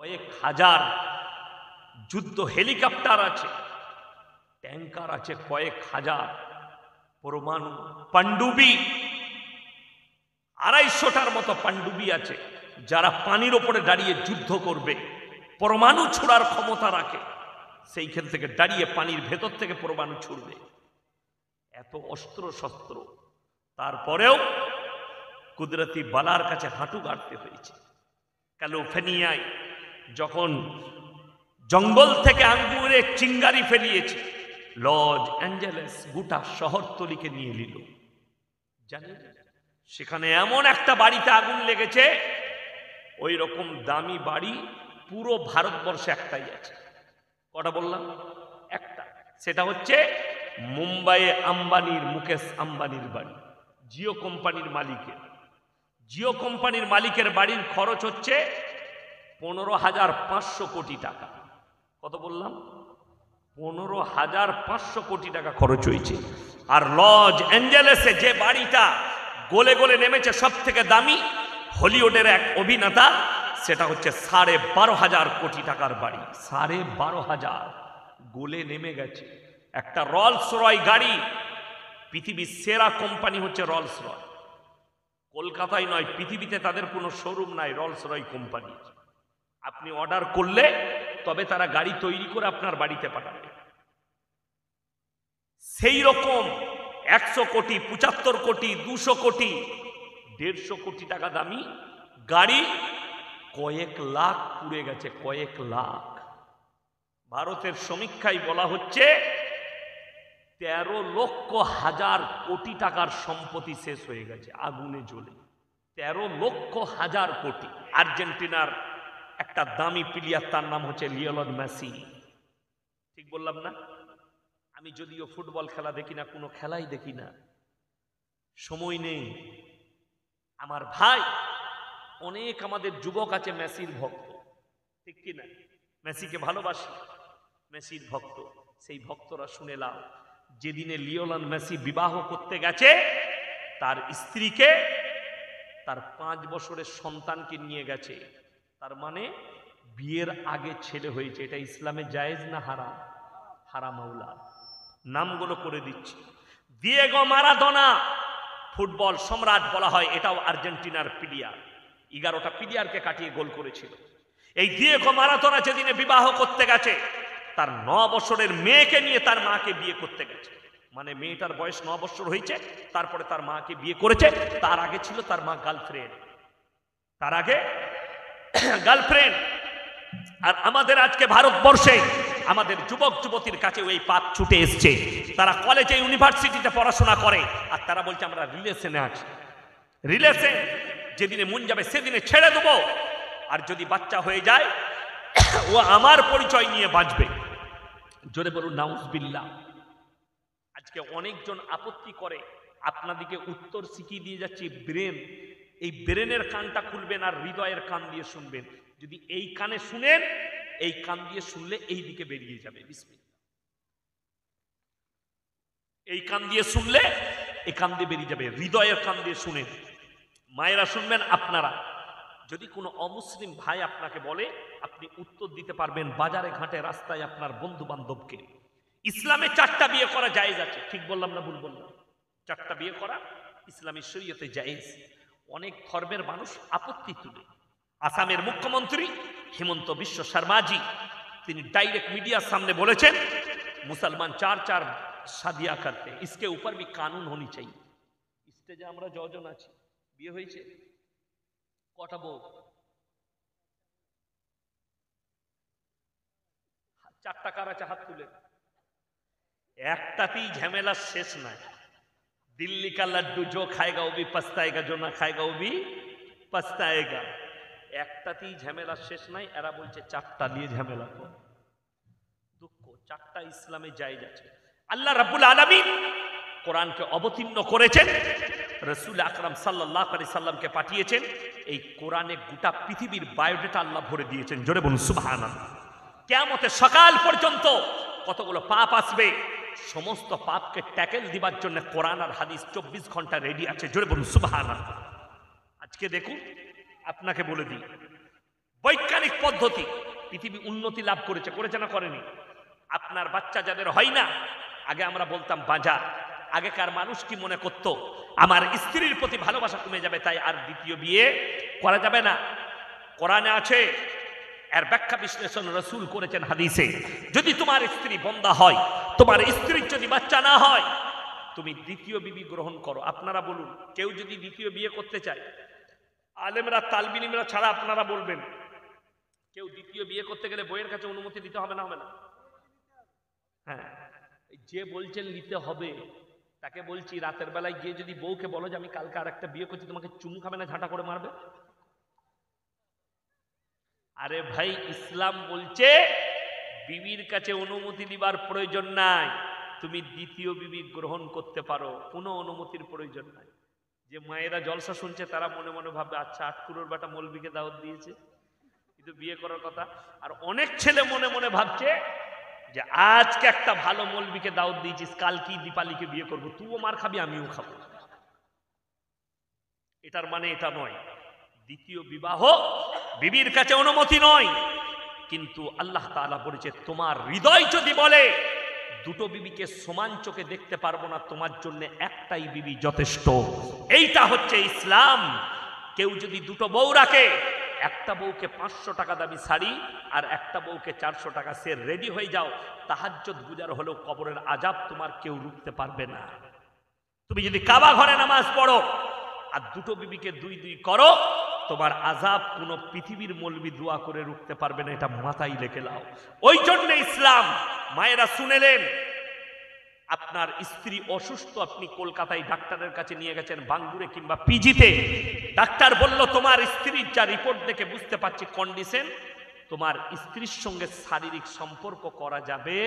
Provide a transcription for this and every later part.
কয়েক হাজার যুদ্ধ হেলিকপ্টার আছে, ট্যাঙ্কার আছে কয়েক হাজার, পরমাণু পান্ডুবি 250টার মতো পান্ডুবি আছে যারা পানির ওপরে দাঁড়িয়ে যুদ্ধ করবে, পরমাণু ছোড়ার ক্ষমতা রাখে, সেইখান থেকে দাঁড়িয়ে পানির ভেতর থেকে পরমাণু ছুড়বে। এত অস্ত্র শস্ত্র, তারপরেও কুদরতি বালার কাছে হাঁটু গাড়তে হয়েছে। ক্যালিফোর্নিয়ায় যখন জঙ্গল থেকে আঙ্গুরের চিঙ্গারি ফেলিয়েছে, লস অ্যাঞ্জেলেস গোটা শহরতলিকে নিয়ে নিল। জানেন সেখানে এমন একটা বাড়িতে আগুন লেগেছে, ওই রকম দামি বাড়ি পুরো ভারতবর্ষে একটাই আছে। কটা বললাম? একটা। সেটা হচ্ছে মুম্বাইয়ে আম্বানির, মুকেশ আম্বানির বাড়ি, জিও কোম্পানির মালিকের। জিও কোম্পানির মালিকের বাড়ির খরচ হচ্ছে 15,500 কোটি টাকা। কত বললাম? 15,500 কোটি টাকা খরচ হয়েছে। আর লস অ্যাঞ্জেলেসে যে বাড়িটা গলে গলে নেমেছে সব থেকে দামি, হলিউডের এক অভিনেতা, সেটা হচ্ছে 12,500 কোটি টাকার বাড়ি। 12,500 গলে নেমে গেছে। একটা রলস রয় গাড়ি, পৃথিবীর সেরা কোম্পানি হচ্ছে রলস রয়। কলকাতায় নয়, পৃথিবীতে তাদের কোনো শোরুম নাই রলস রয় কোম্পানি। আপনি অর্ডার করলে তবে তারা গাড়ি তৈরি করে আপনার বাড়িতে পাঠাবে। সেই রকম 100 কোটি, 75 কোটি, 200 কোটি, 150 কোটি টাকা দামি গাড়ি কয়েক লাখ পুড়ে গেছে, কয়েক লাখ। ভারতের সমীক্ষায় বলা হচ্ছে 13,00,000 কোটি টাকার সম্পত্তি শেষ হয়ে গেছে আগুনে জ্বলে। 13,00,000 কোটি। আর্জেন্টিনার একটা দামি প্লেয়ার, তার নাম হচ্ছে লিওনেল মেসি। ঠিক বললাম না? আমি যদিও ফুটবল খেলা দেখি না, কোনো খেলাই দেখি না, সময় নেই। আমার ভাই অনেক আমাদের যুবক আছে মেসির ভক্ত, ঠিক কিনা? মেসিকে ভালোবাসি, মেসির ভক্ত। সেই ভক্তরা শুনে লাও, যেদিনে লিওনেল মেসি বিবাহ করতে গেছে, তার স্ত্রীকে, তার 5 বছরের সন্তানকে নিয়ে গেছে। তার মানে বিয়ের আগে ছেলে হয়েছে। এটা ইসলামে জায়েজ না হারাম? হারাম আওলাদ। নামগুলো করে দিচ্ছি। দিয়েগো মারাদোনা, ফুটবল সম্রাট বলা হয়, এটাও আর্জেন্টিনার প্লেয়ার। 11টা প্লেয়ারকে কাটিয়ে গোল করেছিল। এই দিয়েগো মারাদোনা যেদিনে বিবাহ করতে গেছে, তার 9 বছরের মেয়েকে নিয়ে তার মাকে বিয়ে করতে গেছে। মানে মেয়েটার বয়স 9 বছর হয়েছে, তারপরে তার মাকে বিয়ে করেছে। তার আগে ছিল তার মা গার্লফ্রেন্ড, তার আগে গার্লফ্রেন্ড। আর আমাদের আজকে ভারতবর্ষে আমাদের যুবক যুবতীর কাছে ওই পাপ ছুটে এসছে। তারা কলেজে ইউনিভার্সিটিতে পড়াশোনা করে, আর তারা বলছে আমরা রিলেশনে আছি। রিলেশন যেদিনে মন যাবে সেদিনে ছেড়ে দেবো। আর যদি বাচ্চা হয়ে যায়, ও আমার পরিচয় নিয়ে বাঁচবে। জোরে বলুন নাউজুবিল্লাহ। আজকে অনেকজন আপত্তি করে, আপনাদিকে উত্তর শিখিয়ে দিয়ে যাচ্ছি। ব্রেন, এই ব্রেনের কানটা খুলবেন আর হৃদয়ের কান দিয়ে শুনবেন। যদি এই কানে শুনেন, এই কান দিয়ে শুনলে এই দিকে বেরিয়ে যাবে। বিসমিল্লাহ। এই কান দিয়ে শুনলে এই কান দিয়ে বেরিয়ে যাবে, হৃদয়ের কান দিয়ে শুনেন। মায়েরা শুনবেন আপনারা। যদি কোনো অমুসলিম ভাই আপনাকে বলে, আপনি উত্তর দিতে পারবেন বাজারে ঘাটে রাস্তায় আপনার বন্ধু বান্ধবকে। ইসলামে 4টা বিয়ে করা জায়েজ আছে। ঠিক বললাম না ভুল বললাম? 4টা বিয়ে করা ইসলামী শরীয়তে জায়েজ। অনেক ধর্মের মানুষ আপত্তি তুলে। আসামের মুখ্যমন্ত্রী হিমন্ত বিশ্ব শর্মাজি, তিনি ডাইরেক্ট মিডিয়ার সামনে বলেছেন, মুসলমান 4 শাদিয়া করতে, इसके ऊपर भी कानून होनी चाहिए। স্টেজে আমরা যজন আছি, বিয়ে হয়েছে কটা বউ? 4টা কার আছে? হাত তুলে। একটাতেই ঝামেলা শেষ নাই। দিল্লি কা লাড্ডু जो खाएगा वो भी पछताएगा, जो ना खाएगा वो भी पछताएगा। একটাতেই ঝামেলা শেষ নাই। এরা বলছে 4টা নিয়ে ঝামেলা কর। দুঃখ, 4টা ইসলামে জায়েজ আছে। আল্লাহ রাব্বুল আলামিন কোরআনকে অবতীর্ণ করেছেন, রাসূল আকরাম সাল্লাল্লাহু আলাইহি সাল্লামকে পাঠিয়েছেন। এই কোরআনে গোটা পৃথিবীর বায়োডাটা আল্লাহ ভরে দিয়েছেন। জোরে বলুন সুবহানাল্লাহ। কিয়ামতের সকাল পর্যন্ত কতগুলো পাপ আসবে, সমস্ত পাপকে ট্যাকেল দিবার জন্য কোরআন আর হাদিস 24 ঘন্টা রেডি আছে। জোরে বলুন সুবহানাল্লাহ। আজকে দেখুন, আপনাকে বলে দিই, বৈজ্ঞানিক পদ্ধতি পৃথিবী উন্নতি লাভ করেছে, করেছে না করেনি? আপনার বাচ্চা যাদের হয় না, আগে আমরা বলতাম বাঁজা। আগেকার মানুষ কি মনে করত? আমার স্ত্রীর প্রতি ভালোবাসা কমে যাবে, তাই আর দ্বিতীয় বিয়ে করা যাবে না। কোরআনে আছে, এর ব্যাখ্যা বিশ্লেষণ রাসূল করেছেন হাদিসে। যদি তোমার স্ত্রী বন্দা হয়, তোমার স্ত্রীর যদি বাচ্চা না হয়, তুমি দ্বিতীয় বিবি গ্রহণ করো। আপনারা বলুন, কেউ যদি দ্বিতীয় বিয়ে করতে চায়, আলেমরা তালবে ইলমরা ছাড়া আপনারা বলবেন, কেউ দ্বিতীয় বিয়ে করতে গেলে বইয়ের কাছে অনুমতি দিতে হবে না হবে না? হ্যাঁ, যে বলছেন নিতে হবে তাকে বলছি, রাতের বেলায় গিয়ে যদি বউকে বলো যে আমি কালকে আর একটা বিয়ে করছি, তোমাকে চুমু খাবে না ঝাঁটা করে মারবে? আরে ভাই, ইসলাম বলছে বিবির কাছে অনুমতি দিবার প্রয়োজন নাই, তুমি দ্বিতীয় বিবি গ্রহণ করতে পারো, কোনো অনুমতির প্রয়োজন নাই। যে মায়েরা জলসা শুনছে তারা মনে মনে ভাববে, আচ্ছা আটকুরোর বেটা মৌলবীকে দাওয়াত দিয়েছে, কিন্তু বিয়ে করার কথা। আর অনেক ছেলে মনে মনে ভাবছে যে আজকে একটা ভালো মৌলবীকে দাওয়াত দিয়েছিস, কাল কি দীপালিকে বিয়ে করবো, তুইও মার খাবি আমিও খাবো। এটার মানে এটা নয়, দ্বিতীয় বিবাহ বিবির কাছে অনুমতি নয়। কিন্তু আল্লাহ তাআলা বলেছে, তোমার হৃদয় যদি বলে দুটো বিবিকে সমান চোখে দেখতে পারবো না, তোমার জন্য একটাই বিবি যথেষ্ট। এইটা হচ্ছে ইসলাম। কেউ যদি দুটো বউ রাখে, একটা বউকে 500 টাকা দামি শাড়ি আর একটা বউকে 400 টাকা, সে রেডি হয়ে যাও, তাহাজ্জুদ গুজার হলেও কবরের আযাব তোমার কেউ রুখতে পারবে না। তুমি যদি কাবা ঘরে নামাজ পড়ো আর দুটো বিবিকে দুই দুই করো, তোমার আযাব কোনো পৃথিবীর মৌলবি দোয়া করে রুখতে পারবে না, এটা মাথায় লেখে লাও। ওই জন্য ইসলাম, মায়েরা শুনেলেন, আপনার স্ত্রী অসুস্থ, আপনি কলকাতায় ডাক্তারের কাছে নিয়ে গেছেন, বাঙ্গুরে কিংবা পিজিতে, ডাক্তার বলল তোমার স্ত্রীর যা রিপোর্ট দেখে বুঝতে পারছি কন্ডিশন, তোমার স্ত্রীর সঙ্গে শারীরিক সম্পর্ক করা যাবে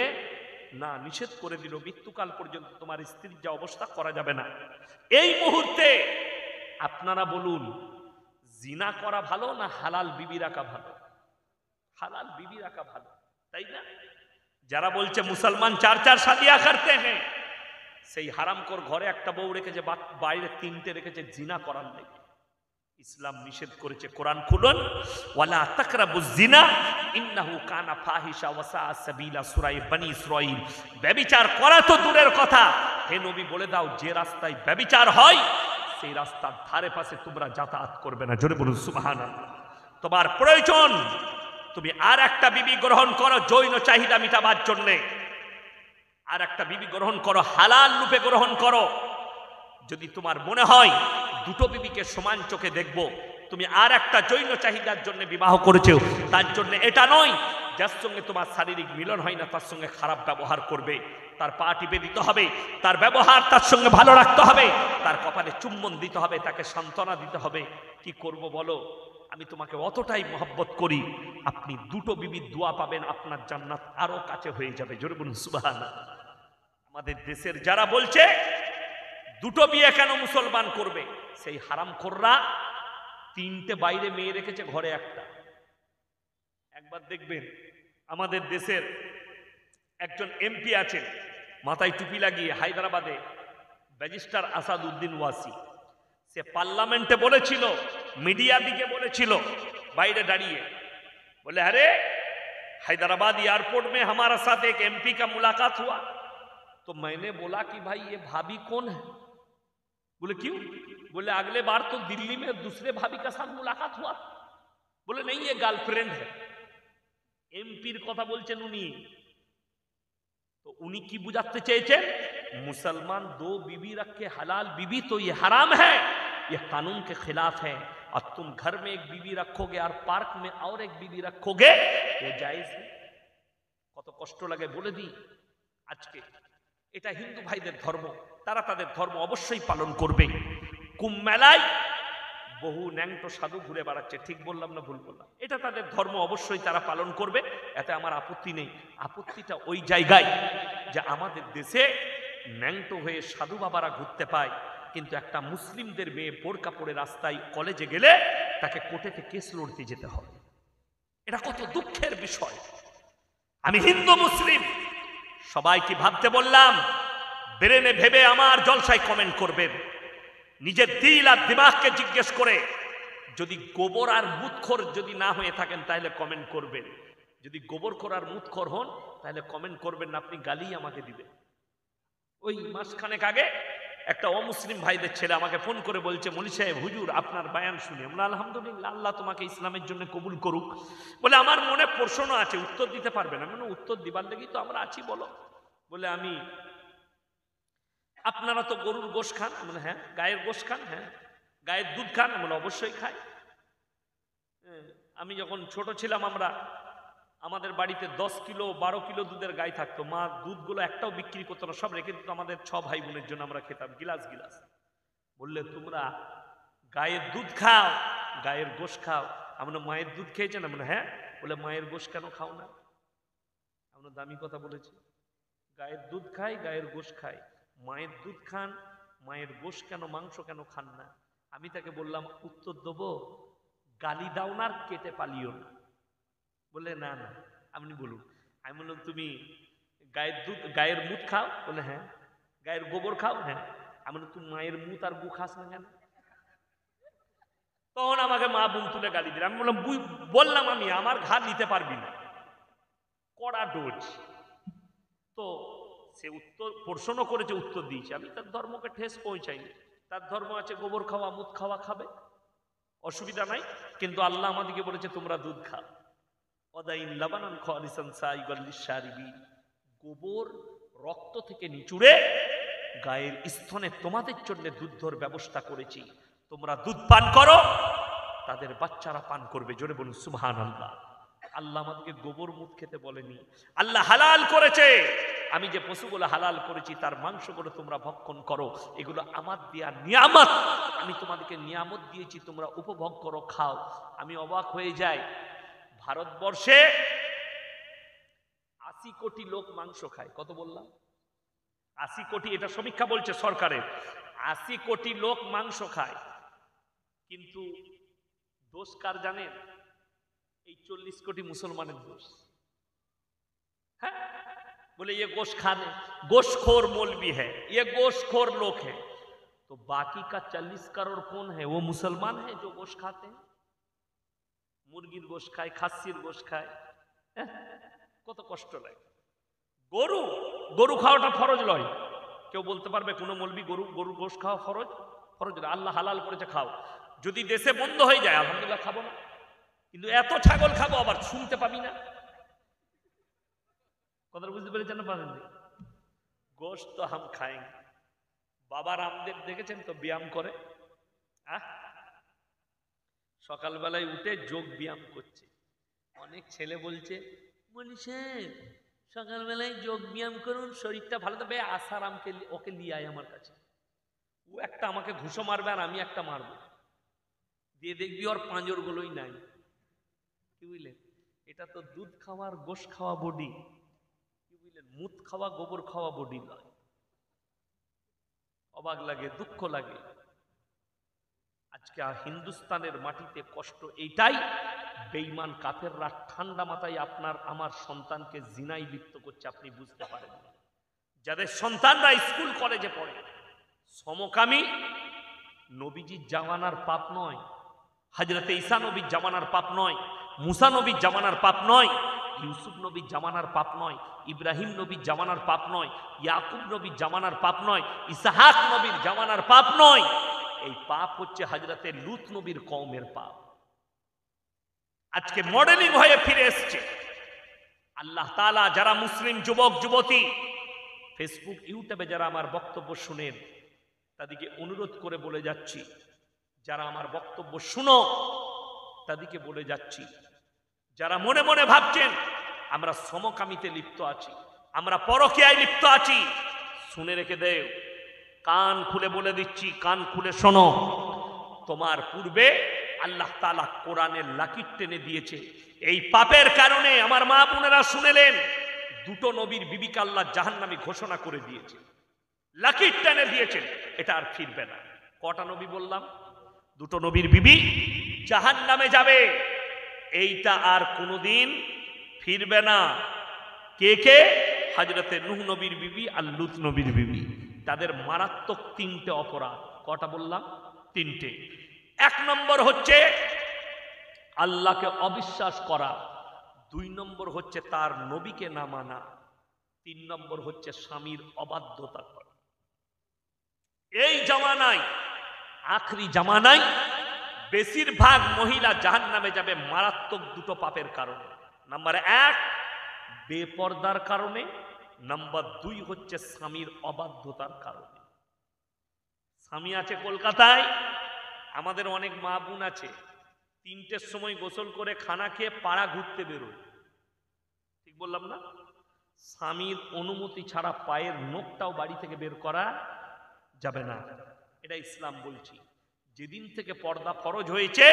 না, নিষেধ করে দিল, মৃত্যুকাল পর্যন্ত তোমার স্ত্রীর যা অবস্থা করা যাবে না। এই মুহূর্তে আপনারা বলুন, জিনা করা ভালো না হালাল বিবি রাখা ভালো? হালাল বিবি রাখা ভালো, তাই না? যারা বলছে মুসলমান 4 শাদিয়া করতে হ্যাঁ, সেই হারামখোর ঘরে একটা বউ রেখেছে, বাইরে 3টে রেখেছে জিনা করার লেগে। ইসলাম নিষেধ করেছে, কোরআন খুলুন, ওয়ালা তাকরাবুজ জিনা ইন্নাহু কানা ফাহিশা ওয়া সাআ সাবিলা, সূরা বনী ইসরাঈল। ব্যভিচার করা তো দূরের কথা, হে নবী বলে দাও যে রাস্তায় ব্যভিচার হয় সেই রাস্তার ধারে পাশে তোমরা যাতায়াত করবে না। জোরে বলুন সুবহানাল্লাহ। তোমার প্রয়োজন তুমি আর একটা বিবি গ্রহণ করো যৌন চাহিদা মিটাবার জন্য, আর একটা বিবি গ্রহণ করো, হালাল রূপে গ্রহণ করো। যদি তোমার মনে হয় দুটো বিবিকে সমান চোখে দেখবো, তুমি আর একটা যৌন চাহিদার জন্য বিবাহ করেছো, তার জন্য এটা নয় যার সঙ্গে তোমার শারীরিক মিলন হয় না তার সঙ্গে খারাপ ব্যবহার করবে, তার পা টিপে দিতে হবে, তার ব্যবহার তার সঙ্গে ভালো রাখতে হবে, তার কপালে চুম্বন দিতে হবে, তাকে সান্ত্বনা দিতে হবে। কি করব বলো, আমি তোমাকে অতটাই মহব্বত করি। আপনি দুটো বিবির দোয়া পাবেন, আপনার জান্নাত আরো কাছে হয়ে যাবে। জোরে বলুন সুবহানাল্লাহ। আমাদের দেশের যারা বলছে দুটো বিয়ে কেন মুসলমান করবে, সেই হারামখোররা 3টে বাইরে মেয়ে রেখেছে, ঘরে একটা। একবার দেখবেন আমাদের দেশের একজন এমপি আছেন, মাথায় টুপি লাগিয়ে, হায়দ্রাবাদে, ব্যারিস্টার আসাদউদ্দিন ওয়াসি। সে পার্লামেন্টে বলেছিল, মিডিয়া দিকে বলেছিল, বাইরে দাঁড়িয়ে बोले अरे हैदराबाद एयरपोर्ट में हमारा साथ एक एमपी का मुलाकात हुआ, तो मैंने बोला कि भाई ये भाभी कौन है? बोले क्यों? बोले अगले बार तो दिल्ली में दूसरे भाभी का साथ मुलाकात हुआ। बोले नहीं ये गर्लफ्रेंड है। एमपीर कथा बोलছেন উনি, तो उन्हीं की बुझाते চেয়েছেন मुसलमान 2 बीवी रख के हलाल बीवी तो ये हराम है, ये कानून के खिलाफ है। और तुम घर में एक बीवी रखोगे और पार्क में और एक बीवी रखोगे, ये जायज है। কত কষ্ট লাগে বলে দিই, আজকে এটা হিন্দু ভাইদের ধর্ম, তারা তাদের ধর্ম অবশ্যই পালন করবে। কুম্ভ মেলায় বহু ন্যাংটো সাধু ঘুরে বেড়াচ্ছে, ঠিক বললাম না ভুল বললাম? এটা তাদের ধর্ম, অবশ্যই তারা পালন করবে, এতে আমার আপত্তি নেই। আপত্তিটা ওই জায়গায় যে আমাদের দেশে ন্যাংটো হয়ে সাধু বাবারা ঘুরতে পায়, কিন্তু একটা মুসলিমদের মেয়ে বোরকা পরে রাস্তায় কলেজে গেলে তাকে কোর্টেতে কেস লড়তে যেতে হবে। এটা কত দুঃখের বিষয়। আমি হিন্দু মুসলিম সবাইকে ভাবতে বললাম, ব্রেনে ভেবে আমার জলসায় কমেন্ট করবেন। নিজের দিল আর দিমাগকে জিজ্ঞেস করে যদি গোবর আর মুতখোর যদি না হয়ে থাকেন তাহলে কমেন্ট করবেন, যদি গোবরখোর আর মুতখোর হন তাহলে কমেন্ট করবেন না, আপনি গালি আমাকে দিবেন। ওই মাসখানেক আগে একটা অমুসলিম ভাইদের ছেলে আমাকে ফোন করে বলছে, মৌলী সাহেব হুজুর আপনার বায়ান শুনে। আমরা আলহামদুলিল্লাহ, আল্লাহ তোমাকে ইসলামের জন্য কবুল করুক। বলে আমার মনে প্রশ্ন আছে, উত্তর দিতে পারবে না? মানে উত্তর দিবার লেগেই তো আমরা আছি, বলো। বলে আমি, আপনারা তো গরুর গোশ খান? মানে হ্যাঁ। গায়ের গোশ খান? হ্যাঁ। গায়ের দুধ খান? বলে অবশ্যই খাই। আমি যখন ছোট ছিলাম, আমাদের বাড়িতে 10 কিলো 12 কিলো দুধের গাই থাকতো। মা দুধগুলো একটাও বিক্রি করতো না, সব রেখে দিত আমাদের 6 ভাই বোনের জন্য, আমরা খেতাম গিলাস গিলাস। বললে তোমরা গায়ের দুধ খাও, গায়ের গোশ খাও? আমরা মায়ের দুধ খেয়েছে না? মানে হ্যাঁ। বলে মায়ের গোশ কেন খাও না? আমরা দামি কথা বলেছি, গায়ের দুধ খাই, গায়ের গোশ খাই। মায়ের দুধ খান, মায়ের গোশ কেন, মাংস কেন খান না? আমি তাকে বললাম, উত্তর দেবো, গালি দাও না আর কেটে পালিও না। বলে না না, আপনি বলুন। আমি বললাম তুমি গায়ের দুধ, গায়ের মুত খাও? বলে হ্যাঁ। গায়ের গোবর খাও? হ্যাঁ। আমি বললাম তুমি মায়ের মুত আর গু খাস না কেন? তখন আমাকে মা বোন তুলে গালি দিল। আমি বললাম আমি আমার ঘা নিতে পারবি না, কড়া ডোজ। তো সে উত্তর প্রশ্ন করেছে, উত্তর দিয়েছে। আমি তার ধর্মকে ঠেস পৌঁছাইনি। তার ধর্ম আছে গোবর খাওয়া, মুত খাওয়া, খাবে, অসুবিধা নাই। কিন্তু আল্লাহ আমাদেরকে বলেছে তোমরা দুধ খাও। গোবর রক্ত থেকে নিচুড়ে গায়ের স্তনে তোমাদের জন্য দুধের ব্যবস্থা করেছি, তোমরা দুধ পান করো, তাদের বাচ্চারা পান করবে। জোরে বলুন সুবহানাল্লাহ। আল্লাহ আমাদেরকে গোবর মুত খেতে বলেনি, আল্লাহ হালাল করেছে। আমি যে পশুগুলো হালাল করেছি তার মাংসগুলো তোমরা ভক্ষণ করো, এগুলো আমার দেয়া নিয়ামত। আমি তোমাদেরকে নিয়ামত দিয়েছি, তোমরা উপভোগ করো, খাও। আমি অবাক হয়ে যাই, ভারতবর্ষে 80 কোটি লোক মাংস খায়। কত বললাম? 80 কোটি। এটা সমীক্ষা বলছে সরকারের। 80 কোটি লোক মাংস খায়, কিন্তু দোষ কার জানেন? এই 40 কোটি মুসলমানের দোষ। হ্যাঁ, बोले ये गोश्त खाने, गोश्तखोर मौलवी है, ये गोश्तखोर लोग हैं। तो बाकी का 40 करोड़ कौन है? वो मुसलमान है जो गोश्त खाते हैं, मुर्गीर गोश्त खाए, खासिर गोश्त खाए। কত কষ্ট লাগে। গরু গরু খাওয়াটা ফরজ নয়। কেউ বলতে পারবে কোন মৌলবি গরু গোশ্ত খাওয়া ফরজ? ফরজ না, আল্লাহ হালাল করেছে, খাও। যদি দেশে বন্ধ হয়ে যায় আলহামদুলিল্লাহ খাবো না, কিন্তু এত ছাগল খাবো আবার শুনতে পাবি না। কথা বুঝতে পেরেছেন না? পারেন? গোশ্ত তো হাম খাएंगे। বাবা রামদেব দেখেছেন তো ব্যায়াম করে, সকালবেলায় উঠে যোগ ব্যায়াম করছে। অনেক ছেলে বলছে, মৌলী সাহেব সকালবেলায় যোগ ব্যায়াম করুন, শরীরটা ভালো থাকবে। আসারামকে ওকে নিয়ে আয় আমার কাছে, ও একটা আমাকে ঘুষো মারবে আর আমি একটা মারবো, দিয়ে দেখবি ওর পাঁজর গুলোই নাই। কি বুঝলেন? এটা তো দুধ খাওয়ার গোশ খাওয়া বডি, কি বুঝলেন? মুত খাওয়া গোবর খাওয়া বডি নয়। অবাক লাগে, দুঃখ লাগে। আজকে হিন্দুস্তানের মাটিতে কষ্ট এইটাই, বেঈমান কাফেররা ঠান্ডা মাথায় আপনার আমার সন্তানকে জিনায় লিপ্ত করছে, আপনি বুঝতে পারেন না। যাদের সন্তানরা স্কুল কলেজে পড়ে, সমকামী নবীজির জামানার পাপ নয়, হযরতে ঈসা নবীর জামানার পাপ নয়, মুসা নবীর জামানার পাপ নয়, ইউসুফ নবীর জামানার পাপ নয়, ইব্রাহিম নবীর জামানার পাপ নয়, ইয়াকুব নবীর জামানার পাপ নয়, ইসহাক নবীর জামানার পাপ নয়। এই পাপ হচ্ছে হযরতে লূত নবীর কওমের পাপ। আজকে মডেলিং হয়ে ফিরে এসছে। আল্লাহ তাআলা যারা মুসলিম যুবক যুবতী ফেসবুক ইউটিউবে যারা আমার বক্তব্য শুনেন, তাদেরকে অনুরোধ করে বলে যাচ্ছি, যারা আমার বক্তব্য শুনো তাদেরকে বলে যাচ্ছি, যারা মনে মনে ভাবছেন আমরা সমকামিতে লিপ্ত আছি, আমরা পরকীয়ায় লিপ্ত আছি, শুনে রেখে দেও, কান খুলে বলে দিচ্ছি, কান খুলে শোনো। তোমার পূর্বে আল্লাহ তাআলা কোরআনের লাকির টেনে দিয়েছে। এই পাপের কারণে আমার মা বোনেরা শুনেলেন, দুটো নবীর বিবিকে আল্লাহ জাহান্নামী ঘোষণা করে দিয়েছে, লাকির টেনে দিয়েছেন, এটা আর ফিরবে না। কটা নবী বললাম? দুটো নবীর বিবি জাহান্নামে যাবে, এইটা আর কোনোদিন ফিরবে না। কে কে? হযরতে নূহ নবীর বিবি আর লূত নবীর বিবি। তাদের মারাত্মক 3টে অপরাধ। কটা বললাম? 3টে। এক নম্বর হচ্ছে আল্লাহকে অবিশ্বাস করা, 2 নম্বর হচ্ছে তার নবীকে না মানা, 3 নম্বর হচ্ছে স্বামীর অবাধ্যতা করা। এই জামানায়, আখরি জামানায় বেশিরভাগ মহিলা জাহান্নামে যাবে মারাত্মক 2টো পাপের কারণে। নাম্বার 1 বেপরদার কারণে, নাম্বার 2 হচ্ছে স্বামীর অবাধ্যতার কারণে। স্বামী আছে কলকাতায়, আমাদের অনেক মা বোন আছে 3টের সময় গোসল করে খানা খেয়ে পাড়া ঘুরতে বেরোয়, ঠিক বললাম না? স্বামীর অনুমতি ছাড়া পায়ের নখটাও বাড়ি থেকে বের করা যাবে না, এটা ইসলাম বলছি। যেদিন থেকে পর্দা ফরজ হয়েছে,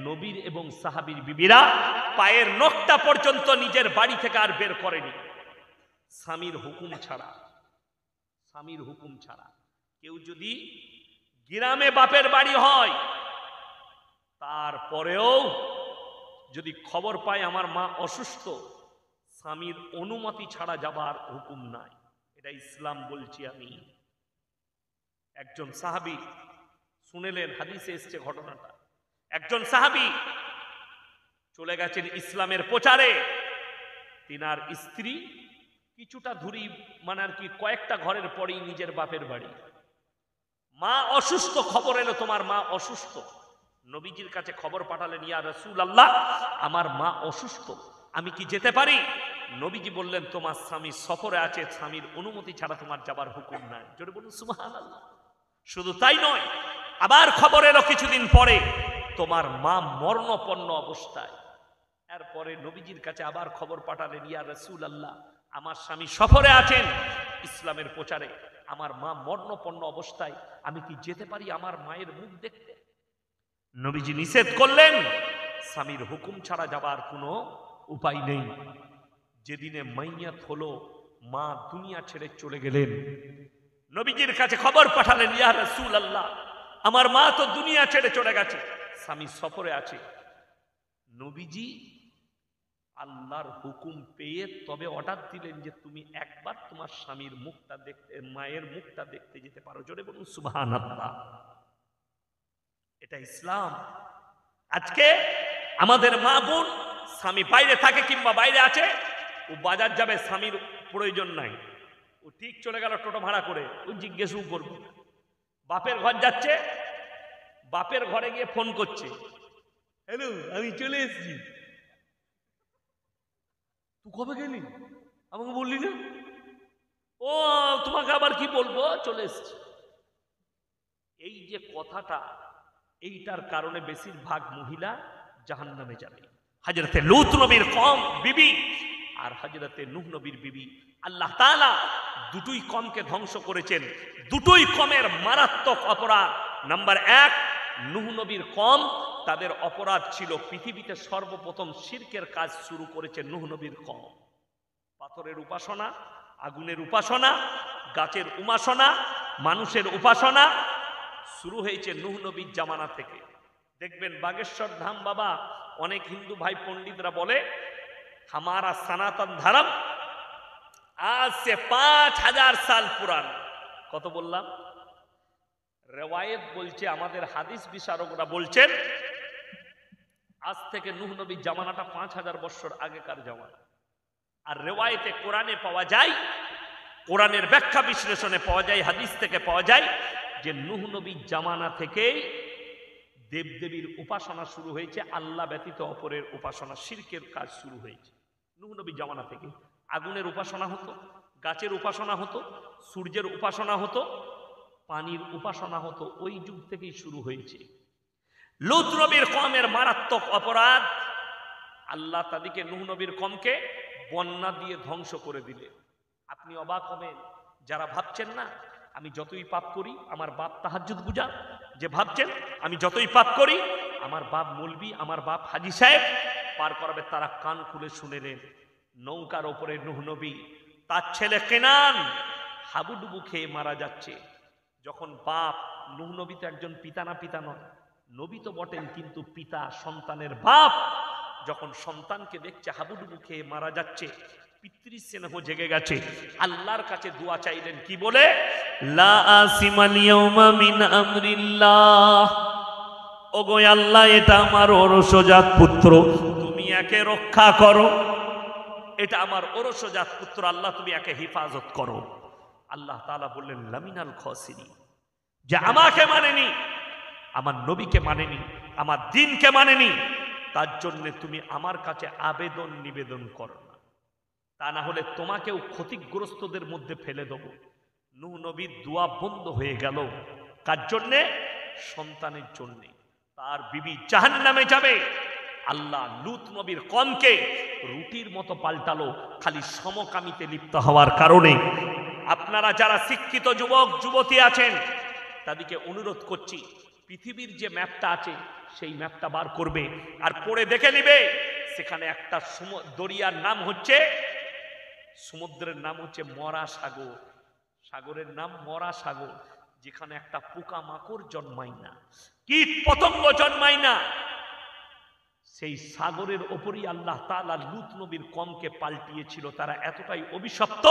নবীর এবং সাহাবীর বিবিরা পায়ের নখটা পর্যন্ত নিজের বাড়ি থেকে আর বের করেনি, স্বামীর হুকুম ছাড়া। স্বামীর হুকুম ছাড়া। কেউ যদি গ্রামে বাপের বাড়ি হয়, তারপরেও যদি খবর পায় আমার মা অসুস্থ, স্বামীর অনুমতি ছাড়া যাবার হুকুম নাই, এটা ইসলাম বলছি আমি। একজন সাহাবী শুনেলেন, হাদিসে এসছে ঘটনাটা, একজন সাহাবী চলে গেছেন ইসলামের প্রচারে, তিনার স্ত্রী কিছুটা দূরই, মানে আর কি কয়েকটা ঘরের পরেই নিজের বাপের বাড়ি। মা অসুস্থ, খবর এলো তোমার মা অসুস্থ। নবীজির কাছে খবর পাঠালেন, ইয়া রাসূলুল্লাহ, আমার মা অসুস্থ, আমি কি যেতে পারি? নবীজি বললেন, তোমার স্বামী সফরে আছে, স্বামীর অনুমতি ছাড়া তোমার যাবার হুকুম নাই। জোরে বলুন সুবহানাল্লাহ। শুধু তাই নয়, আবার খবর এলো কিছুদিন পরে তোমার মা মরণাপন্ন অবস্থায়। এরপরে নবীজির কাছে আবার খবর পাঠালেন, ইয়া রাসূলুল্লাহ, আমার স্বামী সফরে আছেন ইসলামের প্রচারে, আমার মা মরণাপন্ন অবস্থায়, আমি কি যেতে পারি আমার মায়ের মুখ দেখতে? নবীজি নিষেধ করলেন, স্বামীর হুকুম ছাড়া যাবার কোনো উপায় নেই। যেদিনে মাইয়াত হলো, মা দুনিয়া ছেড়ে চলে গেলেন, নবীজির কাছে খবর পাঠালেন, ইয়া রাসূলুল্লাহ, আমার মা তো দুনিয়া ছেড়ে চলে গেছে, স্বামী সফরে আছে। নবীজি আল্লাহর হুকুম পেয়ে তবে অর্ডার দিলেন যে তুমি একবার তোমার স্বামীর মুখটা দেখতে, মায়ের মুখটা দেখতে যেতে পারো। জোরে বলুন সুবহানাল্লাহ। এটা ইসলাম। আজকে আমাদের মা বোন স্বামী বাইরে থাকে কিংবা বাইরে আছে, ও বাজার যাবে, স্বামীর প্রয়োজন নাই, ও ঠিক চলে গেল টোটো ভাড়া করে, ও জিজ্ঞেসও করবে না। বাপের ঘর যাচ্ছে, বাপের ঘরে গিয়ে ফোন করছে, হ্যালো আমি চলে এসেছি। তুই কবে গেলি? আমাকে বললি না। ও তোমাকে আবার কি বলবো, চলে এসেছি। এই যে কথাটা, এইটার কারণে বেশিরভাগ মহিলা জাহান্নামে যাবে। হযরতে লূত নবীর কওম বিবি আর হযরতে নূহ নবীর বিবি, আল্লাহ তাআলা দুটোই কওমকে ধ্বংস করেছেন। দুটোই কওমের মারাত্মক অপরাধ। নাম্বার 1, নূহ নবীর কওম, তাদের অপরাধ ছিল পৃথিবীতে সর্বপ্রথম শিরকের কাজ শুরু করেছে নূহ নবীর কওম। পাথরের উপাসনা, আগুনের উপাসনা, গাছের উপাসনা, মানুষের উপাসনা শুরু হয়েছে নূহ নবীর জামানা থেকে। দেখবেন বাগেশ্বর ধাম বাবা, অনেক হিন্দু ভাই পণ্ডিতরা বলে হামারা সনাতন ধর্ম আজ সে 5000 সাল পুরান। কত বললাম? রেওয়ায়েত বলছে, আমাদের হাদিস বিশারকরা বলছেন আজ থেকে নূহ নবীর জামানাটা 5000 বছর আগেকার জামানা। আর রেওয়ায়েতে কোরআনে পাওয়া যায়, কোরআনের ব্যাখ্যা বিশ্লেষণে পাওয়া যায়, হাদিস থেকে পাওয়া যায় যে নূহ নবীর জামানা থেকেই দেবদেবীর উপাসনা শুরু হয়েছে, আল্লাহ ব্যতীত অপরের উপাসনা, শিরকের কাজ শুরু হয়েছে নূহ নবীর জামানা থেকে। আগুনের উপাসনা হতো, গাছের উপাসনা হতো, সূর্যের উপাসনা হতো, পানির উপাসনা হতো, ওই যুগ থেকেই শুরু হয়েছে। লূত নবীর কওমের মারাত্মক অপরাধ, আল্লাহ তাদেরকে নূহ নবীর কওমকে বন্যা দিয়ে ধ্বংস করে দিলে। আপনি অবাক হবেন, যারা ভাবছেন না আমি যতই পাপ করি আমার বাপ তাহাজ্জুদ গুজার, যে ভাবছেন আমি যতই পাপ করি আমার বাপ মৌলবি, আমার বাপ হাজী সাহেব, পার করাবে, তারা কান খুলে শুনে নেন। নৌকার ওপরে নূহ নবী, তার ছেলে কেনান হাবুডুবু খেয়ে মারা যাচ্ছে। যখন বাপ, নূহ নবী তো একজন পিতা না, পিতা নয়, নবী তো বটেন কিন্তু পিতা, সন্তানের বাপ, যখন সন্তানকে দেখছে হাবুডুবু খেয়ে মারা যাচ্ছে, পিতৃস্নেহ জেগে গেছে, আল্লাহর কাছে দোয়া চাইলেন, কি বলে? লা আসিমাল ইয়াউমা মিন আমরিল্লাহ, ওগো আল্লাহ, এটা আমার ঔরসজাত পুত্র, তুমি একে রক্ষা করো। এটা আমার ঔরসজাত পুত্র, আল্লাহ তুমি একে হেফাজত করো। আল্লাহ তাআলা বললেন লামিনাল খাসিরিন, যে আমাকে মানেনি, আমার নবীকে মানেনি, আমার দ্বীনকে মানেনি, তার জন্য তুমি আমার কাছে আবেদন নিবেদন করো না, তা না হলে তোমাকেও ক্ষতিগ্রস্তদের মধ্যে ফেলে দেবো। নূহ নবীর দোয়া বন্ধ হয়ে গেল। কার জন্যে? সন্তানের জন্যে। তার বিবি জাহান্নামে যাবে। আল্লাহ লূত নবীর কওমকে রুটির মতো পাল্টালো, খালি সমকামিতে লিপ্ত হওয়ার কারণে। আপনারা যারা শিক্ষিত যুবক যুবতী আছেন, তাদেরকে অনুরোধ করছি, পৃথিবীর যে ম্যাপটা আছে সেই ম্যাপটা বার করবে আর পড়ে দেখে নিবে। সেখানে একটা দরিয়ার নাম হচ্ছে, সমুদ্রের নাম হচ্ছে মরা সাগর, সাগরের নাম মরা সাগর, যেখানে একটা পোকা মাকড় জন্মায় না, কীট পতঙ্গ জন্মায় না। সেই সাগরের ওপরই আল্লাহ তাআলা লূত নবীর কওমকে পাল্টিয়েছিল। তারা এতটাই অভিশপ্ত,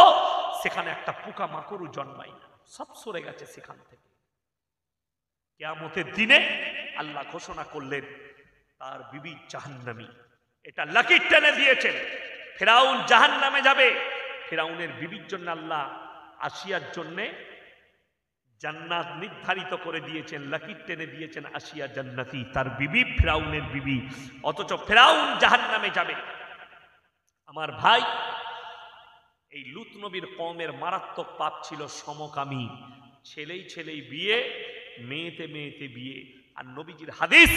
সেখানে একটা পোকা মাকড়ও জন্মায় না, সব সরে গেছে সেখান থেকে। কিয়ামতের দিনে আল্লাহ ঘোষণা করলেন তার বিবি জাহান্নামী। এটা লাকির টেনে দিয়েছেন। ফেরাউন জাহান্নামে যাবে, ফেরাউনের বিবির জন্য আল্লাহ আসিয়ার জন্য জান্নাত নির্ধারিত করে দিয়েছেন, লাকির টেনে দিয়েছেন আসিয়া জান্নাতি, তার বিবি ফেরাউনের বিবি। অথচ ফেরাউন জাহান্নামে যাবে। আমার ভাই, এই লূত নবীর কওমের মারাত্মক পাপ ছিল সমকামী, ছেলেই ছেলেই বিয়ে, মেয়েতে মেয়েতে বিয়ে। আর নবীজির হাদিস,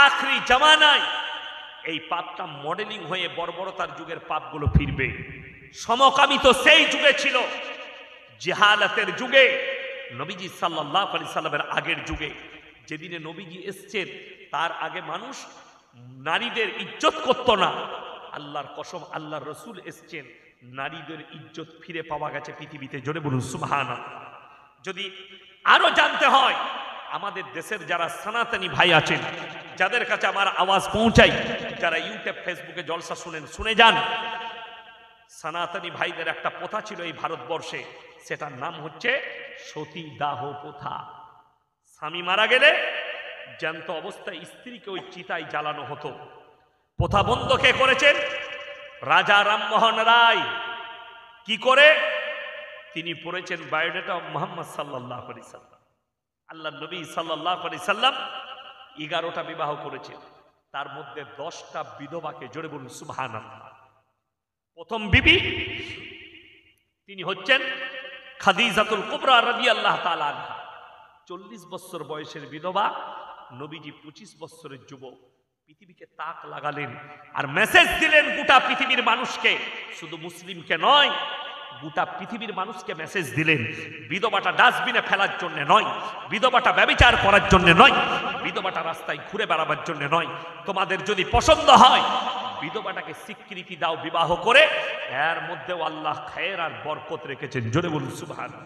আখরি জামানায় এই পাপটা মডেলিং হয়ে বর্বরতার যুগের পাপগুলো ফিরবে। সমকামী তো সেই যুগে ছিল, জাহালাতের যুগে, নবীজি সাল্লাল্লাহু আলাইহি সাল্লামের আগের যুগে। যেদিনে নবীজি এসছেন তার আগে মানুষ নারীদের ইজ্জত করত না। আল্লাহর কসম, আল্লাহর রসুল এসছেন, নারীদের ইজ্জত ফিরে পাওয়া গেছে পৃথিবীতে। জোরে বলুন সুবহানাল্লাহ। যদি আরো জানতে হয়, আমাদের দেশের যারা সনাতনী ভাই আছেন, যাদের কাছে আমার আওয়াজ পৌঁছাই, যারা ইউটিউব ফেসবুকে জলসা শুনেন, শুনে যান। সনাতনী ভাইদের একটা প্রথা ছিল এই ভারতবর্ষে, সেটার নাম হচ্ছে সতী দাহ প্রথা। স্বামী মারা গেলে জ্যান্ত অবস্থায় স্ত্রীকে ওই চিতায় জ্বালানো হতো। প্রথা বন্ধ কে করেছেন? রাজা রামমোহন রায়। কি করে? তিনি পড়েছেন বায়োডাটা অফ মুহাম্মদ সাল্লাল্লাহু আলাইহি সাল্লাম। আল্লাহ নবী সাল্লাল্লাহু আলাইহি সাল্লাম 11টা বিবাহ করেছেন, তার মধ্যে 10টা বিধবাকে। জোরে বলুন সুবহানাল্লাহ। প্রথম বিবি তিনি হচ্ছেন খাদিজাতুল কুবরা রাদিয়াল্লাহু তাআলা আনহা। 40 বছর বয়সের বিধবা, নবীজি 25 বছরের যুবক। পৃথিবীকে তাক লাগালেন আর মেসেজ দিলেন গোটা পৃথিবীর মানুষকে, শুধু মুসলিমকে নয়, গোটা পৃথিবীর মানুষকে মেসেজ দিলেন। বিধবাটা ডাস্টবিনে ফেলার জন্য নয়, বিধবাটা ব্যভিচার করার জন্য নয়, বিধবাটা রাস্তায় ঘুরে বেড়াবার জন্য নয়। তোমাদের যদি পছন্দ হয়, বিধবাটাকে স্বীকৃতি দাও বিবাহ করে, এর মধ্যেও আল্লাহ খায়ের আর বরকত রেখেছেন। জোরে বলুন সুবহানাল্লাহ।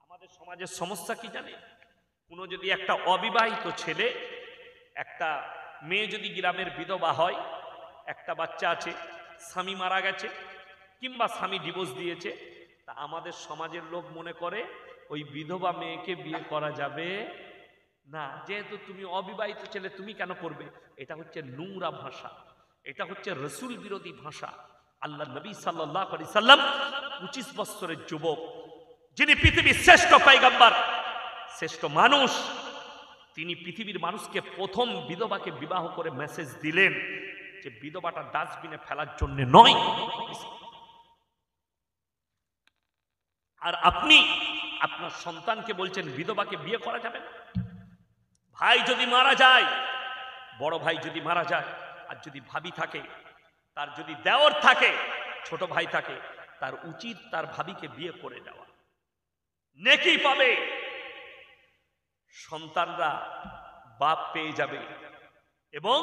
আমাদের সমাজের সমস্যা কি জানে? কোনো যদি একটা অবিবাহিত ছেলে, একটা মেয়ে যদি গ্রামের বিধবা হয়, একটা বাচ্চা আছে, স্বামী মারা গেছে কিংবা স্বামী ডিভোর্স দিয়েছে, তা আমাদের সমাজের লোক মনে করে ওই বিধবা মেয়েকে বিয়ে করা যাবে না, যেহেতু তুমি অবিবাহিত ছেলে, তুমি কেন করবে? এটা হচ্ছে নোংরা ভাষা, এটা হচ্ছে রসুল বিরোধী ভাষা। আল্লাহ নবী সাল্লাল্লাহু আলাইহি সাল্লাম 25 বছরের যুবক, যিনি পৃথিবীর শ্রেষ্ঠ পয়গম্বর, শ্রেষ্ঠ মানুষ, তিনি পৃথিবীর মানুষকে প্রথম বিধবাকে বিবাহ করে মেসেজ দিলেন যে বিধবাটা ডাস্টবিনে ফেলার জন্য নয়। আর আপনি আপনার সন্তানকে বলছেন বিধবাকে বিয়ে করা যাবে না। ভাই যদি মারা যায়, বড় ভাই যদি মারা যায়, আর যদি ভাবি থাকে, তার যদি দেওর থাকে, ছোট ভাই থাকে, তার উচিত তার ভাবিকে বিয়ে করে দেওয়া, নেকি পাবে, সন্তানরা বাপ পেয়ে যাবে এবং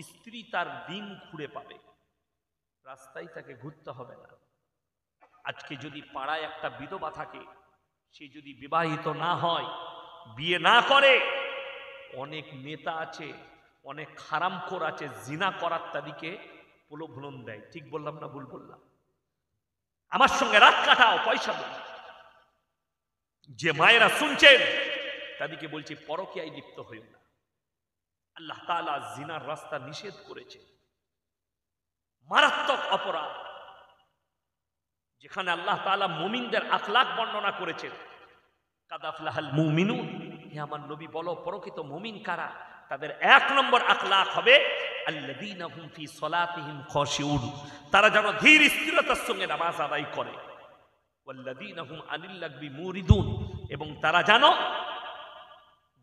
স্ত্রী তার দিন ঘুরে পাবে, রাস্তায় তাকে ঘুরতে হবে না। আজকে যদি পাড়ায় একটা বিধবা থাকে, সে যদি বিবাহিত না হয়, বিয়ে না করে, অনেক নেতা আছে, অনেক হারামখোর আছে, জিনা করার তাদেরকে প্রলোভন দেয়। ঠিক বললাম না ভুল বললাম? আমার সঙ্গে রাত কাটাও, পয়সা দাও। যে মায়েরা শুনছেন তাদেরকে বলছি পরকীয়ায় লিপ্ত হইও না। আল্লাহ তাআলা জিনার রাস্তা নিষেধ করেছে, মারাত্মক অপরাধ, যেখানে আল্লাহ তাআলা মুমিনদের আখলাক বর্ণনা করেছেন। কাদ আফলাহাল মুমিনুন, হে আমার নবী বলো প্রকৃত মুমিন কারা? তাদের এক নম্বর আখলাক হবে আল্লাযীনা হুম ফি সলাতিহিম খাশিউন, তারা যেন ধীর স্থিরতার সঙ্গে নামাজ আদায় করে। ওয়াল্লাযীনা হুম আনিল লাগবি মুরিদুন, এবং তারা যেন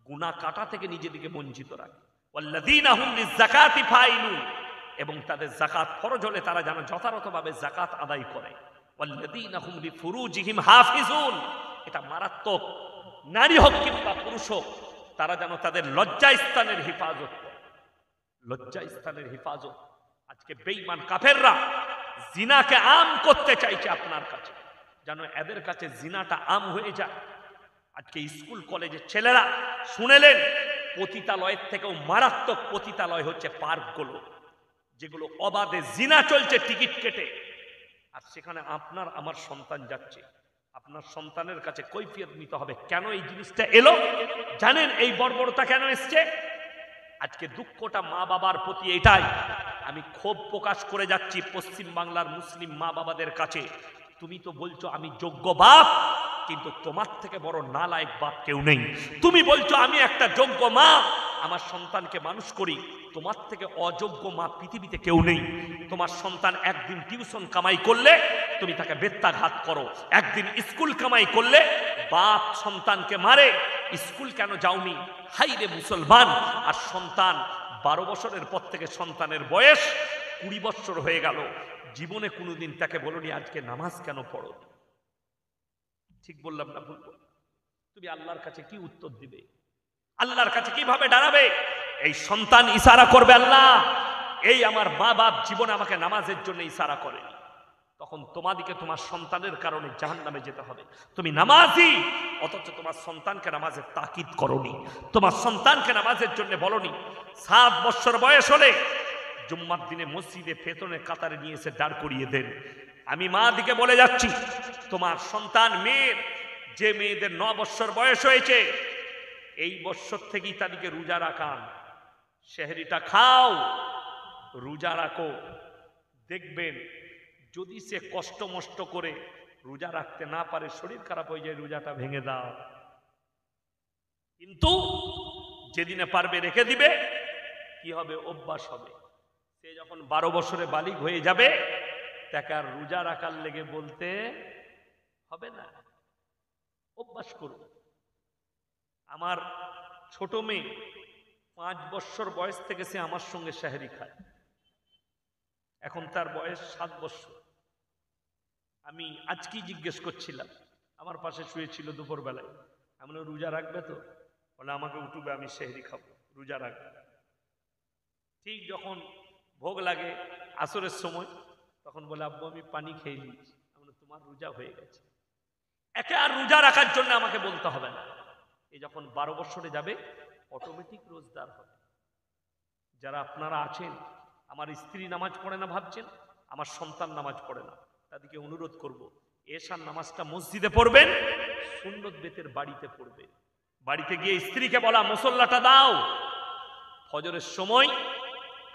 গুনাহ কাটা থেকে নিজেদেরকে বঞ্চিত রাখে। ওয়াল্লাযীনা হুম লিযাকাতি ফাইলুন, এবং তাদের যাকাত ফরজ হলে তারা যেন যথাযথভাবে যাকাত আদায় করে। ওয়াল্লাযীনা হুম লিফুরুজিহিম হাফিজুন, এটা মারাত্মক, নারী হোক কিংবা পুরুষ হোক, তারা যেন তাদের লজ্জাস্থানের হেফাজত করে। লজ্জাস্থানের হেফাজত। আজকে বেঈমান কাফেররা জিনাকে আম করতে চাইছে আপনার কাছে, যেন এদের কাছে জিনাটা আম হয়ে যায়। আজকে স্কুল কলেজের ছেলেরা শুনেলেন, পতিতালয়ের থেকেও মারাত্মক পতিতালয় হচ্ছে পার্কগুলো, যেগুলো অবাধে জিনা চলছে টিকিট কেটে। আর সেখানে আপনার আমার সন্তান যাচ্ছে। আপনার সন্তানের কাছে কৈফিয়ত নিতে হবে, কেন এই জিনিসটা এলো? জানেন এই বর্বরতা কেন এসছে? আজকে দুঃখটা মা বাবার প্রতি এটাই। আমি ক্ষোভ প্রকাশ করে যাচ্ছি পশ্চিম বাংলার মুসলিম মা বাবাদের কাছে। তুমি তো বলছো আমি যোগ্য বাপ, কিন্তু তোমার থেকে বড় নালায়েক বাপ কেউ নেই। তুমি বলছো আমি একটা যোগ্য মা, আমার সন্তানকে মানুষ করি, তোমার থেকে অযোগ্য মা পৃথিবীতে কেউ নেই। তোমার সন্তান একদিন টিউশন কামাই করলে তুমি তাকে বেত্যাঘাত করো, একদিন স্কুল কামাই করলে বাপ সন্তানকে মারে, স্কুল কেন যাওনি? হাই রে মুসলমান! আর সন্তান 12 বছরের পর থেকে সন্তানের বয়স 20 বছর হয়ে গেল, জীবনে কোনোদিন তাকে বলনি আজকে নামাজ কেন পড়ো? ঠিক বললাম না ভুল? তুমি আল্লাহর কাছে কি উত্তর দিবে? আল্লাহর কাছে কিভাবে দাঁড়াবে? এই সন্তান ইশারা করবে, আল্লাহ এই আমার মা বাপ জীবনে আমাকে নামাজের জন্য ইশারা করে, তখন তোমাদিকে তোমার সন্তানের কারণে জাহান্নামে যেতে হবে। তুমি নামাজি, অথচ তোমার সন্তানকে নামাজের তাকিদ করনি, তোমার সন্তানকে নামাজের জন্য বলনি। 7 বছর বয়স হলে জুম্মার দিনে মসজিদে পেতনের কাতারে নিয়ে এসে দাঁড় করিয়ে দেন। আমি মা দিকে বলে যাচ্ছি, তোমার সন্তান মেয়ের, যে মেয়েদের 9 বছর বয়স হয়েছে, এই বছর থেকেই তাদেরকে রোজা রাখান, সেহরিটা খাও, রোজা রাখো। দেখবেন যদি সে কষ্ট মষ্ট করে রোজা রাখতে না পারে, শরীর খারাপ হয়ে যায়, রোজাটা ভেঙে দাও। কিন্তু যেদিনে পারবে রেখে দিবে, কি হবে? অভ্যাস হবে। সে যখন 12 বছরে বালিগ হয়ে যাবে, তাকে আর রোজা রাখার লেগে বলতে হবে না, অভ্যাস করুন। আমার ছোট মেয়ে 5 বছর বয়স থেকে সে আমার সঙ্গে সেহরি খায়, এখন তার বয়স 7 বছর। আমি আজকেই জিজ্ঞেস করছিলাম, আমার পাশে শুয়েছিল দুপুর বেলায়, আমি বললাম রোজা রাখবে তো? বলে আমাকে উঠবে, আমি সেহরি খাবো, রোজা রাখবে। ঠিক যখন ভোগ লাগে আসরের সময়, তখন বলে আব্বু আমি পানি খেয়ে নিয়েছি। আমি বললাম তোমার রোজা হয়ে গেছে, একে আর রোজা রাখার জন্য আমাকে বলতে হবে না। এই যখন 12 বছরে যাবে, অটোমেটিক রোজদার হবে। যারা আপনারা আছেন, আমার স্ত্রী নামাজ পড়ে না ভাবছেন, আমার সন্তান নামাজ পড়ে না, তাদেরকে অনুরোধ করব, এশার নামাজটা মসজিদে পড়বেন, সুন্নত বেতের বাড়িতে পড়বে। বাড়িতে গিয়ে স্ত্রীকে বলা মুসল্লাটা দাও। ফজরের সময়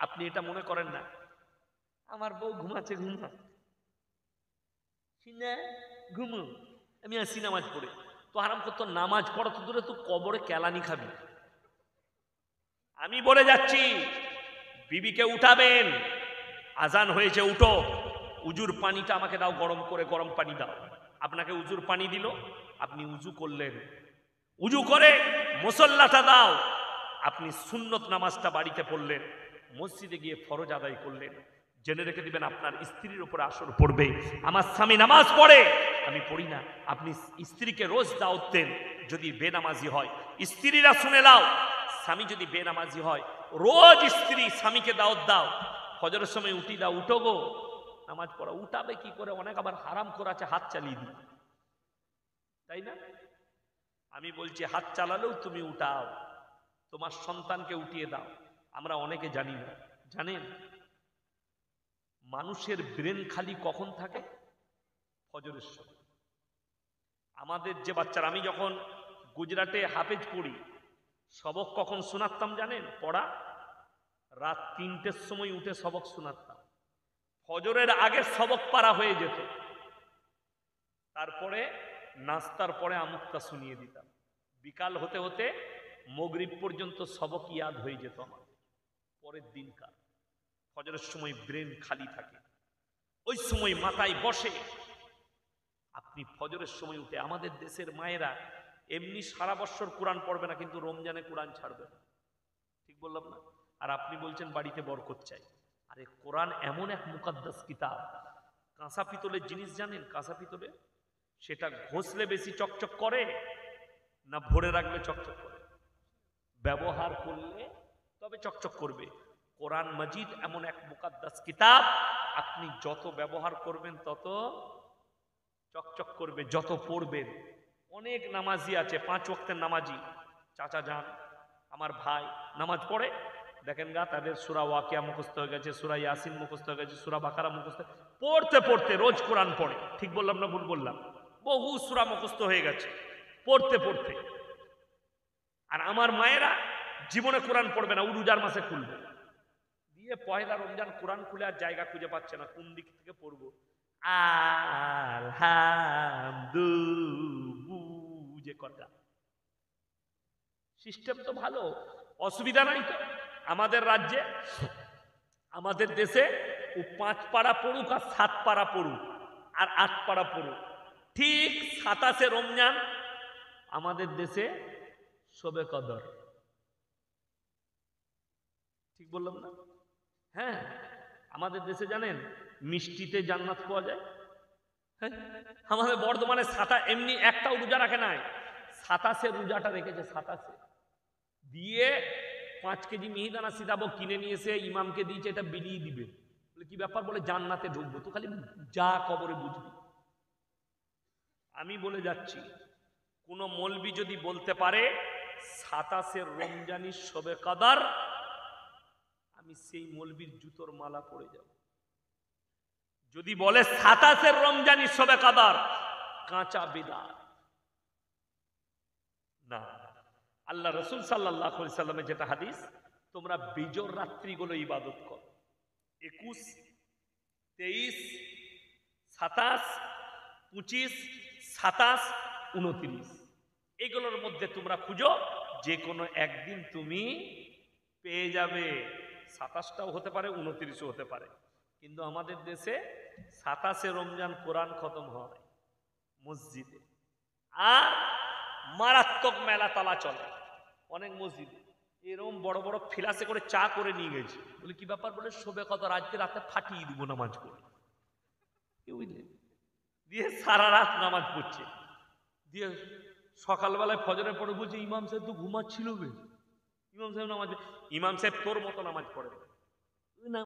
আপনি এটা মনে করেন না আমার বউ ঘুমাচ্ছে, ঘুমো, আমি আসি নামাজ পড়ে। তো আরাম করতো, নামাজ পড়ো তো দূরে, তুই কবরে কেলানি খাবি। আমি বলে যাচ্ছি, বিবিকে উঠাবেন, আজান হয়েছে, উঠো, উজুর পানিটা আমাকে দাও, গরম করে গরম পানি দাও। আপনাকে উজুর পানি দিল, আপনি উজু করলেন, উজু করে মুসল্লাটা দাও, আপনি সুন্নত নামাজটা বাড়িতে পড়লেন, মসজিদে গিয়ে ফরজ আদায় করলেন। জেনে রেখে দিবেন আপনার স্ত্রীর উপরে আসর পড়বে। আমার স্বামী নামাজ পড়ে, আমি পড়ি না, আপনি স্ত্রীকে রোজ দাওয়াত দেন। যদি বেনামাজি হয়, স্ত্রীরা শুনে নাও, স্বামী যদি বেনামাজি হয়, রোজ স্ত্রী স্বামীকে দাওয়াত দাও, ফজরের সময় উঠি দাও, উঠো গো নামাজ পড়া। উঠাবে কি করে? অনেক আবার হারাম করেছে, হাত চালিয়ে দিই, তাই না? আমি বলছি হাত চালালেও তুমি উঠাও, তোমার সন্তানকে উঠিয়ে দাও। আমরা অনেকে জানি না। জানেন মানুষের ব্রেন খালি কখন থাকে? ফজরের সময়। আমাদের যে বাচ্চারা, আমি যখন গুজরাটে হাফেজ পড়ি, সবক কখন শোনাতাম জানেন? পড়া রাত 3টের সময় উঠে সবক শোনাতাম। ফজরের আগে সবক পারা হয়ে যেত, তারপরে নাস্তার পরে আমুকটা শুনিয়ে দিতাম। বিকাল হতে হতে মাগরিব পর্যন্ত সবক ইয়াদ হয়ে যেত আমার। পরের দিনকার ফজরের সময় ব্রেন খালি থাকে, ওই সময় মাথায় বসে। আপনি ফজরের সময় উঠে, আমাদের দেশের মায়েরা এমনি সারা বছর কোরআন পড়বে না, কিন্তু রমজানে কোরআন ছাড়বে না, ঠিক বললাম না? আর আপনি বলছেন বাড়িতে বরকত চাই। আরে কোরআন এমন এক মুকাদ্দাস কিতাব, কাঁসা পিতলের জিনিস জানেন? কাঁসা পিতলে সেটা ঘষলে বেশি চকচক করে না ভরে রাখলে চকচক করে? ব্যবহার করলে তবে চকচক করবে। কোরআন মাজিদ এমন এক মুকাদ্দাস কিতাব, আপনি যত ব্যবহার করবেন তত চকচক করবে, যত পড়বেন। অনেক নামাজি আছে, 5 ওয়াক্তের নামাজি, চাচা যান, আমার ভাই নামাজ পড়ে, দেখেন গা তাদের সূরা ওয়াকিয়া মুখস্থ হয়ে গেছে, সূরা ইয়াসিন মুখস্থ হয়ে গেছে, সূরা বাকারা মুখস্থ, পড়তে পড়তে রোজ কোরআন পড়ে। ঠিক বললাম না ভুল বললাম? বহু সূরা মুখস্থ হয়ে গেছে পড়তে পড়তে। আর আমার মায়েরা জীবনে কোরআন পড়বে না, রোজার মাসে খুলবে, দিয়ে পয়লা রমজান কোরআন খুলে আর জায়গা খুঁজে পাচ্ছে না, কোন দিক থেকে পড়বো। আলহামদু বুঝে কথা। সিস্টেম তো ভালো, অসুবিধা নাই তো। আমাদের রাজ্যে, আমাদের দেশে ও 5 পারা পড়ুক আর 7 পারা পড়ুক আর 8 পারা পড়ুক, ঠিক 27শে রমজান আমাদের দেশে শবে কদর। ঠিক বললাম না? হ্যাঁ, আমাদের দেশে জানেন মিষ্টিতে জান্নাত পাওয়া যায়। হ্যাঁ, আমাদের বর্ধমানে এমনি একটাও রোজা রাখে নাই, 27শে রোজাটা রেখেছে। 27শে দিয়ে 5 কেজি মিহিদানা সিদাবো কিনে নিয়ে এসে ইমামকে দিয়েছে, এটা বিলিয়ে দিবে। বলে কি ব্যাপার? বলে জান্নাতে ঢুকবো। তো খালি যা কবরে বুঝবি। আমি বলে যাচ্ছি, কোন মৌলবি যদি বলতে পারে 27শে রমজানি শবে কদর, আমি সেই মৌলবির জুতোর মালা পড়ে যাব। যদি বলে 27শে রমজানি শবে কদর, কাঁচা বিদআত না। আল্লাহ রাসূল সাল্লাল্লাহু আলাইহি সাল্লামের যেটা হাদিস, তোমরা বিজোর রাত্রিগুলো ইবাদত করো, 21, 23, 27, 25, 27, 29, এগুলোর মধ্যে তোমরা খুঁজো, যে কোনো একদিন তুমি পেয়ে যাবে। 27টাও হতে পারে, 29ও হতে পারে। কিন্তু আমাদের দেশে 27শে রমজান কোরআন খতম হয় মসজিদে, আর মারাত্মক মেলা তালা চলে অনেক মসজিদে। এরকম বড় বড় ফিলাসে করে চা করে নিয়ে গেছে। বলে কি ব্যাপার? বলে শবে কদর আজকে রাতে ফাটিয়ে দিব নামাজ পড়ে। বুঝলেন? দিয়ে সারা রাত নামাজ পড়ছে, দিয়ে সকালবেলায় ফজরের পরে বলছে ইমাম সাহেব তো ঘুমাচ্ছিল। ইমাম সাহেব নামাজ, ইমাম সাহেব তোর মতো নামাজ পড়ে,